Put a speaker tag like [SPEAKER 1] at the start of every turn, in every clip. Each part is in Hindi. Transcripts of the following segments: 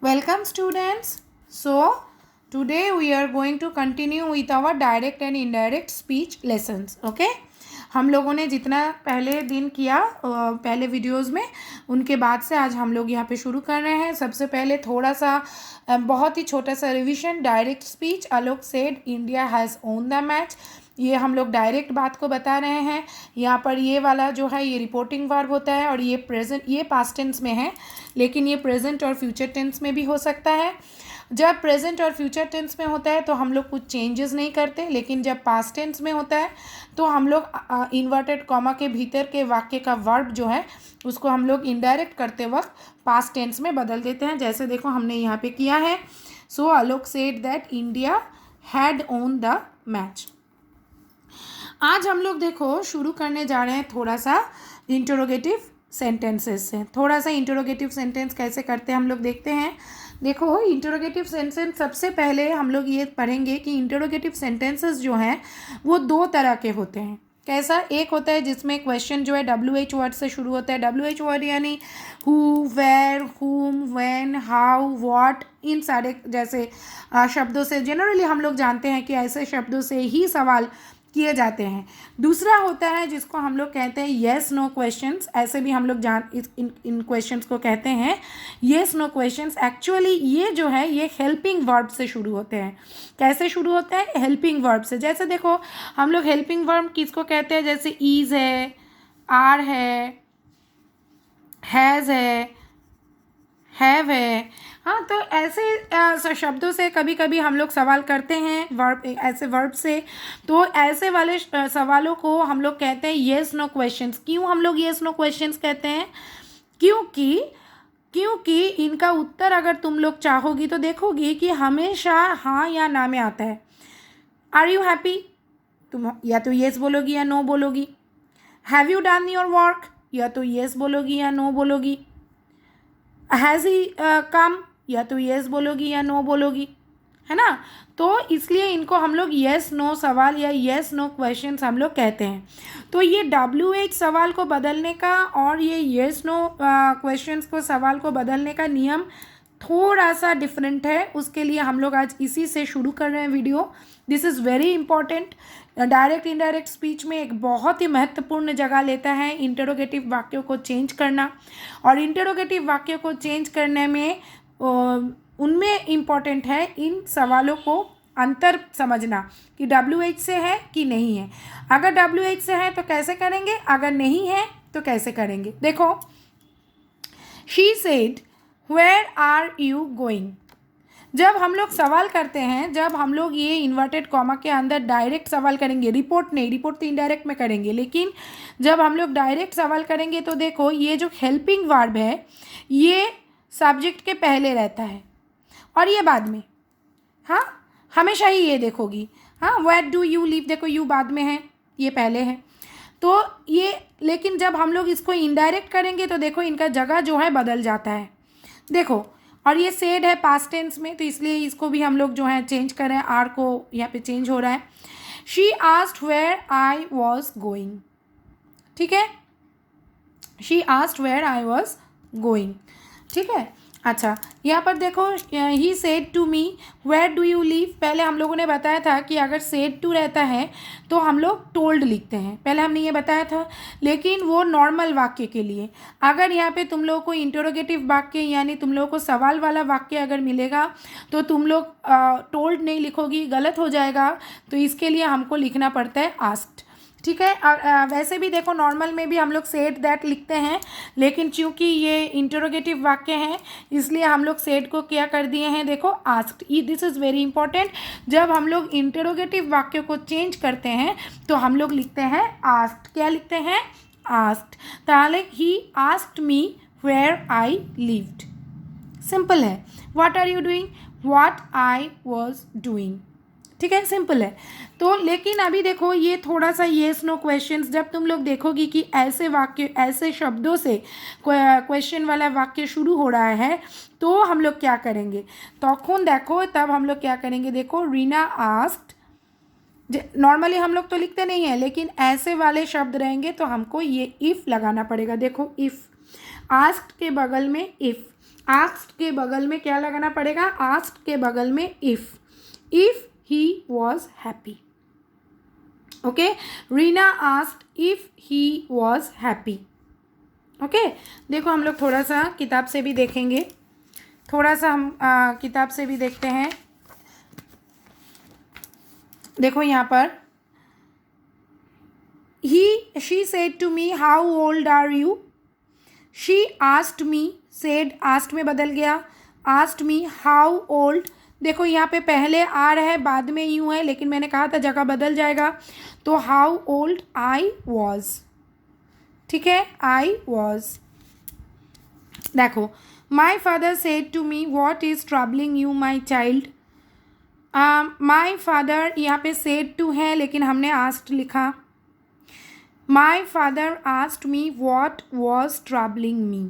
[SPEAKER 1] Welcome students. So today we are going to continue with our direct and indirect speech lessons. Okay. हम लोगों ने जितना पहले दिन किया पहले वीडियोस में उनके बाद से आज हम लोग यहाँ पे शुरू कर रहे हैं. सबसे पहले थोड़ा सा बहुत ही छोटा सा revision. Direct speech. Alok said India has own the match. ये हम लोग डायरेक्ट बात को बता रहे हैं. यहाँ पर ये वाला जो है ये रिपोर्टिंग वर्ब होता है और ये प्रेजेंट ये पास्ट टेंस में है, लेकिन ये प्रेजेंट और फ्यूचर टेंस में भी हो सकता है. जब प्रेजेंट और फ्यूचर टेंस में होता है तो हम लोग कुछ चेंजेस नहीं करते, लेकिन जब पास्ट टेंस में होता है तो हम लोग इन्वर्टेड कॉमा के भीतर के वाक्य का वर्ब जो है उसको हम लोग इनडायरेक्ट करते वक्त पास्ट टेंस में बदल देते हैं. जैसे देखो हमने यहाँ पे किया है. So Alok said that India had won the match. आज हम लोग देखो शुरू करने जा रहे हैं थोड़ा सा इंटरोगेटिव सेंटेंसेस से. थोड़ा सा इंटरोगेटिव सेंटेंस कैसे करते हैं हम लोग देखते हैं. देखो इंटरोगेटिव सेंटेंस सबसे पहले हम लोग ये पढ़ेंगे कि इंटरोगेटिव सेंटेंसेस जो हैं वो दो तरह के होते हैं. कैसा? एक होता है जिसमें क्वेश्चन जो है WH वर्ड से शुरू होता है. WH वर्ड यानी हु, वेयर, हुम, व्हेन, हाउ, व्हाट, इन सारे जैसे शब्दों से जनरली हम लोग जानते हैं कि ऐसे शब्दों से ही सवाल किए जाते हैं. दूसरा होता है जिसको हम लोग कहते हैं येस नो क्वेश्चंस. ऐसे भी हम लोग इन क्वेश्चंस को कहते हैं येस नो क्वेश्चंस. एक्चुअली ये जो है ये हेल्पिंग वर्ब से शुरू होते हैं. कैसे शुरू होते हैं? हेल्पिंग वर्ब से. जैसे देखो हम लोग हेल्पिंग वर्ब किसको कहते हैं? जैसे इज़ है, आर है, हैज़ है, हैव है. हाँ, तो ऐसे शब्दों से कभी कभी हम लोग सवाल करते हैं वर्ब, ऐसे वर्ब से. तो ऐसे वाले सवालों को हम लोग कहते हैं येस नो क्वेश्चंस. क्यों हम लोग येस नो क्वेश्चंस कहते हैं? क्योंकि इनका उत्तर अगर तुम लोग चाहोगी तो देखोगी कि हमेशा हाँ या ना में आता है. Are you happy? तुम या तो येस बोलोगी या नो बोलोगी. Have you done your work? या तो येस बोलोगी या नो बोलोगी. हैज़ ही कम? या तो येस बोलोगी या नो बोलोगी, है ना. तो इसलिए इनको हम लोग येस नो सवाल या येस नो क्वेश्चंस हम लोग कहते हैं. तो ये WH सवाल को बदलने का और ये येस नो क्वेश्चंस को सवाल को बदलने का नियम थोड़ा सा डिफरेंट है. उसके लिए हम लोग आज इसी से शुरू कर रहे हैं video. This is very important. Direct indirect speech में एक बहुत ही महत्वपूर्ण जगह लेता है इंटरोगेटिव वाक्यों को चेंज करना. और इंटरोगेटिव वाक्यों को चेंज करने में उनमें इम्पॉर्टेंट है इन सवालों को अंतर समझना कि WH से है कि नहीं है. अगर WH से है तो कैसे करेंगे, अगर नहीं है तो कैसे करेंगे. देखो she said where are you going. जब हम लोग सवाल करते हैं, जब हम लोग ये इन्वर्टेड कॉमा के अंदर डायरेक्ट सवाल करेंगे, रिपोर्ट नहीं, रिपोर्ट तो इनडायरेक्ट में करेंगे, लेकिन जब हम लोग डायरेक्ट सवाल करेंगे तो देखो ये जो हेल्पिंग वर्ब है ये सब्जेक्ट के पहले रहता है और ये बाद में. हाँ, हमेशा ही ये देखोगी. हाँ, वेयर डू यू लिव, देखो यू बाद में है, ये पहले है. तो ये, लेकिन जब हम लोग इसको इनडायरेक्ट करेंगे तो देखो इनका जगह जो है बदल जाता है. देखो, और ये सेड है पास्ट टेंस में, तो इसलिए इसको भी हम लोग जो है चेंज कर रहे हैं. आर को यहाँ पे चेंज हो रहा है. She asked where I was going. ठीक है, she asked where I was going. ठीक है. अच्छा, यहाँ पर देखो he said to me where do you live. पहले हम लोगों ने बताया था कि अगर सेड टू रहता है तो हम लोग टोल्ड लिखते हैं, पहले हमने ये बताया था. लेकिन वो नॉर्मल वाक्य के लिए. अगर यहाँ पे तुम लोगों को इंटरोगेटिव वाक्य यानी तुम लोगों को सवाल वाला वाक्य अगर मिलेगा तो तुम लोग टोल्ड नहीं लिखोगी, गलत हो जाएगा. तो इसके लिए हमको लिखना पड़ता है आस्क्ड. ठीक है. और वैसे भी देखो नॉर्मल में भी हम लोग सेड दैट लिखते हैं, लेकिन चूंकि ये इंटरोगेटिव वाक्य हैं इसलिए हम लोग सेड को क्या कर दिए हैं, देखो asked. This is very important. जब हम लोग इंटरोगेटिव वाक्य को चेंज करते हैं तो हम लोग लिखते हैं आस्क्ड. क्या लिखते हैं? आस्क्ड. ताले ही asked me where I lived. Simple है. What are you doing? What I was doing. ठीक है, सिंपल है. तो लेकिन अभी देखो ये थोड़ा सा येस नो क्वेश्चंस, जब तुम लोग देखोगी कि ऐसे वाक्य ऐसे शब्दों से क्वेश्चन वाला वाक्य शुरू हो रहा है तो हम लोग क्या करेंगे. तखन देखो तब हम लोग क्या करेंगे. देखो रीना आस्क्ड नॉर्मली हम लोग तो लिखते नहीं हैं, लेकिन ऐसे वाले शब्द रहेंगे तो हमको ये इफ़ लगाना पड़ेगा। देखो इफ़, आस्क्ड के बगल में इफ़, आस्क्ड के बगल में क्या लगाना पड़ेगा? आस्क्ड के बगल में if he was happy. Okay, Reena asked if he was happy. Okay, देखो हम लोग थोड़ा सा किताब से भी देखेंगे, थोड़ा सा हम किताब से भी देखते हैं। देखो यहाँ पर she said to me how old are you, she asked me, said asked में बदल गया, आस्क्ड मी हाउ ओल्ड। देखो यहाँ पे पहले आर है, बाद में यू है, लेकिन मैंने कहा था जगह बदल जाएगा, तो हाउ ओल्ड आई वॉज। ठीक है, आई वॉज। देखो my father said to me what is troubling you my child. My father यहाँ पे सेड टू है, लेकिन हमने आस्क्ड लिखा। My father asked me what was troubling me.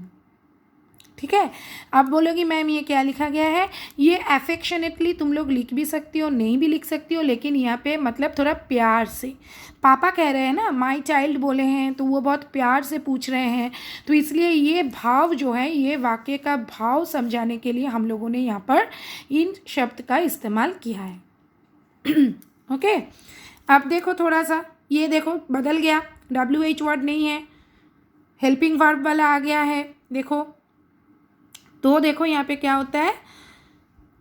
[SPEAKER 1] ठीक है, अब बोलोगी मैम ये क्या लिखा गया है? ये अफेक्शनेटली तुम लोग लिख भी सकती हो, नहीं भी लिख सकती हो, लेकिन यहाँ पे मतलब थोड़ा प्यार से, पापा कह रहे हैं ना, माई चाइल्ड बोले हैं तो वो बहुत प्यार से पूछ रहे हैं, तो इसलिए ये भाव जो है, ये वाक्य का भाव समझाने के लिए हम लोगों ने यहाँ पर इन शब्द का इस्तेमाल किया है। ओके, अब देखो थोड़ा सा, ये देखो बदल गया, WH वर्ड नहीं है, हेल्पिंग वर्ब वाला आ गया है। देखो तो देखो यहाँ पे क्या होता है,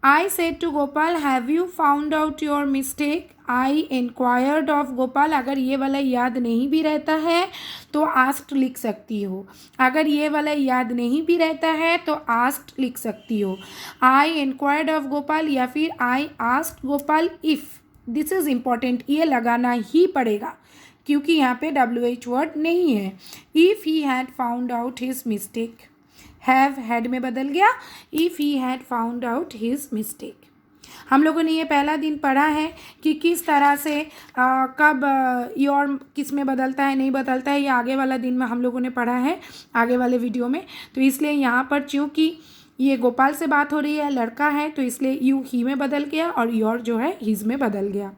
[SPEAKER 1] I said to Gopal have you found out your mistake, I inquired of Gopal. अगर ये वाला याद नहीं भी रहता है तो आस्क्ड लिख सकती हो, अगर ये वाला याद नहीं भी रहता है तो आस्क्ड लिख सकती हो। आई इंक्वायर्ड ऑफ गोपाल या फिर I asked Gopal if, this is important, ये लगाना ही पड़ेगा क्योंकि यहाँ पे WH वर्ड नहीं है। If he had found out his mistake, have had में बदल गया, if he had found out his mistake. हम लोगों ने ये पहला दिन पढ़ा है कि किस तरह से कब योर किस में बदलता है, नहीं बदलता है, ये आगे वाला दिन में हम लोगों ने पढ़ा है आगे वाले वीडियो में। तो इसलिए यहाँ पर चूँकि ये गोपाल से बात हो रही है, लड़का है, तो इसलिए यू ही में बदल गया और योर जो है हिज में बदल गया।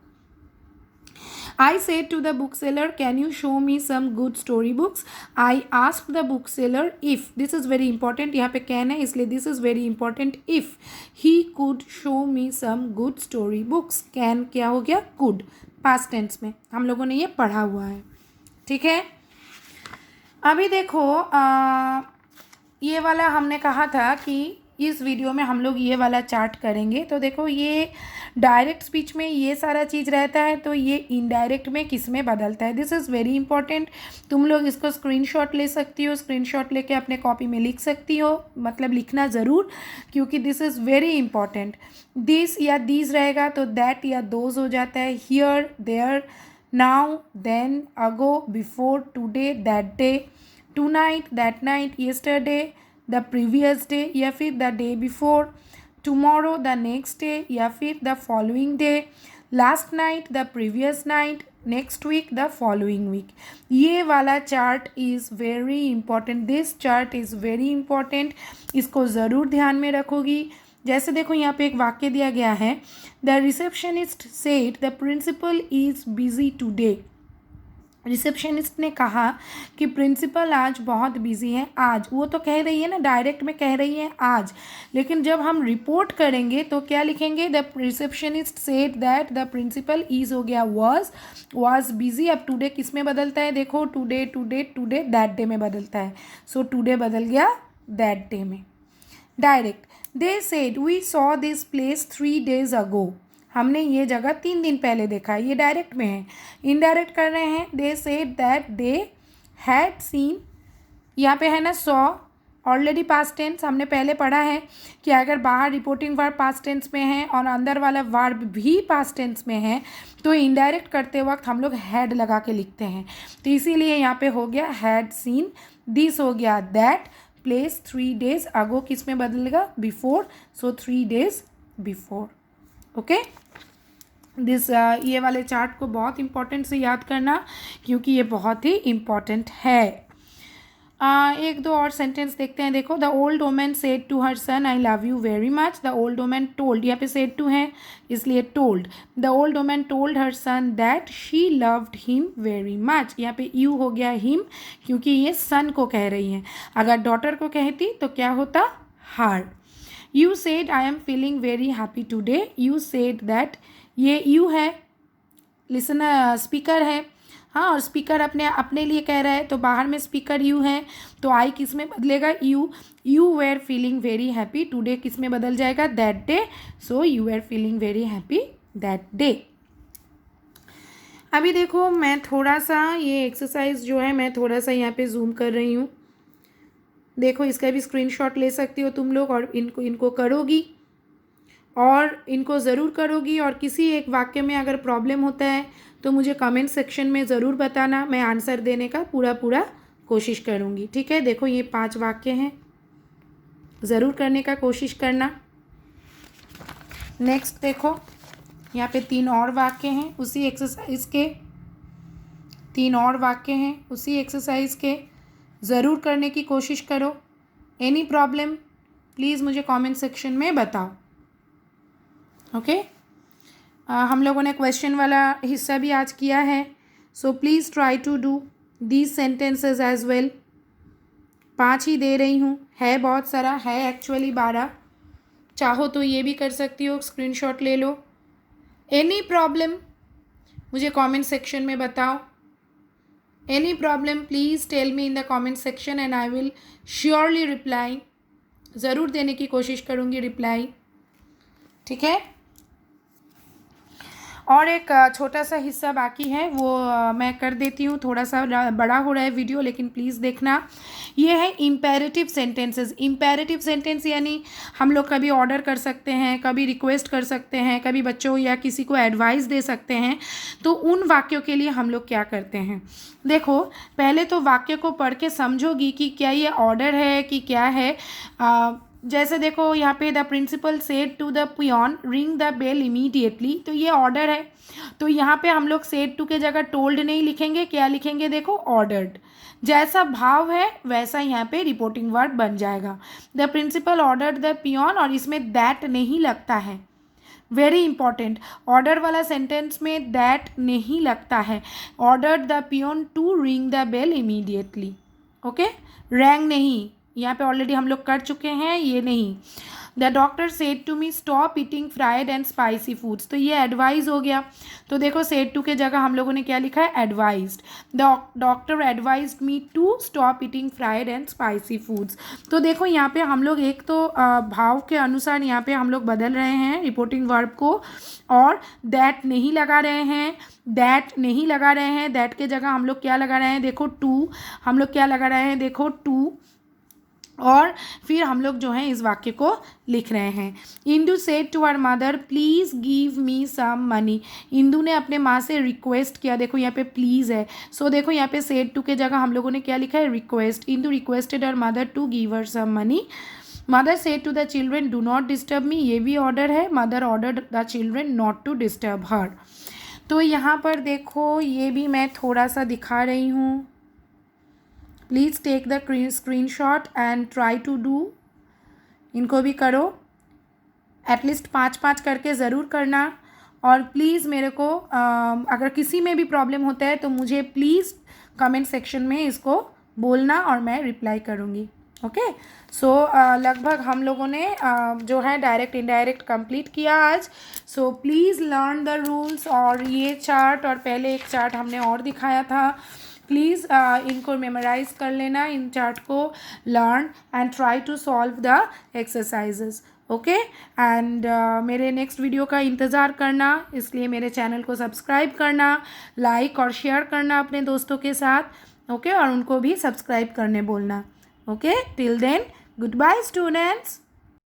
[SPEAKER 1] I said to the bookseller, can you show me some good story books? I asked the bookseller if, this is very important, यहाँ पे can है इसलिए this is very important, if he could show me some good story books. can क्या हो गया? could, past tense में हम लोगों ने ये पढ़ा हुआ है। ठीक है, अभी देखो ये वाला हमने कहा था कि इस वीडियो में हम लोग ये वाला चार्ट करेंगे। तो देखो ये डायरेक्ट स्पीच में ये सारा चीज़ रहता है, तो ये इनडायरेक्ट में किस में बदलता है, दिस इज़ वेरी इंपॉर्टेंट। तुम लोग इसको स्क्रीनशॉट ले सकती हो, स्क्रीनशॉट लेके अपने कॉपी में लिख सकती हो, मतलब लिखना ज़रूर क्योंकि this is very important. This या दीज रहेगा तो दैट या दोज हो जाता है, here there now then ago before today that day, tonight that night, yesterday the previous day या फिर the day before, tomorrow the next day या फिर the following day, last night the previous night, next week the following week. ये वाला chart is very important, this chart is very important, इसको ज़रूर ध्यान में रखोगी। जैसे देखो यहाँ पे एक वाक्य दिया गया है, the receptionist said the principal is busy today. Receptionist ने कहा कि प्रिंसिपल आज बहुत बिजी है। आज वो तो कह रही है ना, डायरेक्ट में कह रही है आज, लेकिन जब हम रिपोर्ट करेंगे तो क्या लिखेंगे, the receptionist said that the principal is हो गया वॉज बिजी। अब टुडे किस में बदलता है, देखो today today today that day में बदलता है, सो टुडे बदल गया दैट डे में। Direct, they said we saw this place 3 days ago, हमने ये जगह 3 दिन पहले देखा है, ये डायरेक्ट में है। इनडायरेक्ट कर रहे हैं, they said that they had seen, यहाँ पे है ना सॉ, ऑलरेडी पास्ट टेंस हमने पहले पढ़ा है कि अगर बाहर रिपोर्टिंग वर्ब पास्ट टेंस में है और अंदर वाला वर्ब भी पास्ट टेंस में है तो इनडायरेक्ट करते वक्त हम लोग हैड लगा के लिखते हैं, तो इसीलिए यहाँ पे हो गया हैड सीन, दिस हो गया दैट, प्लेस 3 days अगो किस में बदलेगा, before, so 3 days before. Okay, this ये वाले चार्ट को बहुत इंपॉर्टेंट से याद करना क्योंकि ये बहुत ही इम्पॉर्टेंट है। एक दो और सेंटेंस देखते हैं। देखो, the old woman said to her son I love you very much. The old woman told, यहाँ पे सेड टू है इसलिए told. The old woman told her son that she loved him very much. यहाँ पे यू हो गया हिम, क्योंकि ये सन को कह रही हैं। अगर डॉटर को कहती तो क्या होता, her. You said I am feeling very happy today. You said that, ये यू है, लिसनर स्पीकर है, हाँ, और स्पीकर अपने लिए कह रहा है तो बाहर में स्पीकर यू है, तो आई किस में बदलेगा, you. You were feeling very happy today किस में बदल जाएगा, that day. So you were feeling very happy that day. अभी देखो, मैं थोड़ा सा ये एक्सरसाइज जो है मैं थोड़ा सा यहाँ पे जूम कर रही हूँ। देखो, इसका भी स्क्रीनशॉट ले सकती हो तुम लोग और इनको करोगी, और इनको ज़रूर करोगी। और किसी एक वाक्य में अगर प्रॉब्लम होता है तो मुझे कमेंट सेक्शन में ज़रूर बताना, मैं आंसर देने का पूरा कोशिश करूँगी। ठीक है, देखो ये 5 वाक्य हैं, ज़रूर करने का कोशिश करना। नेक्स्ट देखो, यहाँ पे 3 और वाक्य हैं उसी एक्सरसाइज के, 3 और वाक्य हैं उसी एक्सरसाइज के, ज़रूर करने की कोशिश करो। एनी प्रॉब्लम प्लीज़ मुझे कमेंट सेक्शन में बताओ। ओके, हम लोगों ने क्वेश्चन वाला हिस्सा भी आज किया है, so please try to do these sentences as well. 5 ही दे रही हूँ, है बहुत सारा, है एक्चुअली 12। चाहो तो ये भी कर सकती हो, स्क्रीनशॉट ले लो। एनी प्रॉब्लम मुझे कमेंट सेक्शन में बताओ। Any problem please tell me in the comment section and I will surely reply. ज़रूर देने की कोशिश करूँगी रिप्लाई। ठीक है, और एक छोटा सा हिस्सा बाकी है, वो मैं कर देती हूँ। थोड़ा सा बड़ा हो रहा है वीडियो, लेकिन प्लीज़ देखना। ये है इम्पेरेटिव सेंटेंसेस। इम्पेरेटिव सेंटेंस यानी हम लोग कभी ऑर्डर कर सकते हैं, कभी रिक्वेस्ट कर सकते हैं, कभी बच्चों या किसी को एडवाइस दे सकते हैं। तो उन वाक्यों के लिए हम लोग क्या करते हैं, देखो पहले तो वाक्य को पढ़ के समझोगी कि क्या ये ऑर्डर है कि क्या है। जैसे देखो यहाँ पे, the principal said to the peon ring the bell immediately, तो ये ऑर्डर है। तो यहाँ पे हम लोग सेड टू के जगह टोल्ड नहीं लिखेंगे, क्या लिखेंगे, देखो ऑर्डर्ड। जैसा भाव है वैसा यहाँ पे रिपोर्टिंग वर्ब बन जाएगा। The principal ordered the peon, और इसमें दैट नहीं लगता है, वेरी इंपॉर्टेंट। ऑर्डर वाला सेंटेंस में दैट नहीं लगता है। Ordered the peon to ring the bell immediately. Okay, rang नहीं, यहाँ पे ऑलरेडी हम लोग कर चुके हैं, ये नहीं। The doctor said to me stop eating fried and spicy foods, तो ये एडवाइज हो गया। तो देखो सेड टू के जगह हम लोगों ने क्या लिखा है, advised. The doctor advised me to stop eating fried and spicy foods. तो देखो यहाँ पे हम लोग एक तो भाव के अनुसार यहाँ पे हम लोग बदल रहे हैं रिपोर्टिंग वर्ब को, और दैट नहीं लगा रहे हैं, दैट नहीं लगा रहे हैं। दैट के जगह हम लोग क्या लगा रहे हैं, देखो टू, हम लोग क्या लगा रहे हैं, देखो टू, और फिर हम लोग जो है इस वाक्य को लिख रहे हैं। Indu said to our mother please give me some money. Indu ने अपने माँ से रिक्वेस्ट किया, देखो यहाँ पे प्लीज़ है, सो देखो यहाँ पे सेड टू के जगह हम लोगों ने क्या लिखा है, request. Indu requested our mother to give her some money. Mother said to the children do not disturb me, ये भी ऑर्डर है। Mother ordered the children not to disturb her. तो यहाँ पर देखो ये भी मैं थोड़ा सा दिखा रही हूँ, please take the screenshot and try to do. इनको भी करो, एटलीस्ट 5-5 करके ज़रूर करना। और प्लीज़ मेरे को अगर किसी में भी प्रॉब्लम होता है तो मुझे प्लीज़ कमेंट सेक्शन में इसको बोलना और मैं रिप्लाई करूँगी। ओके, सो लगभग हम लोगों ने जो है डायरेक्ट इनडायरेक्ट कंप्लीट किया आज। So please learn the rules. और ये चार्ट और पहले एक चार्ट हमने और दिखाया था, प्लीज़ इनको मेमोराइज कर लेना, इन चार्ट को learn and try to solve the exercises. Okay, and मेरे नेक्स्ट वीडियो का इंतज़ार करना, इसलिए मेरे चैनल को सब्सक्राइब करना, लाइक और शेयर करना अपने दोस्तों के साथ। ओके, और उनको भी सब्सक्राइब करने बोलना। Okay, till then goodbye students.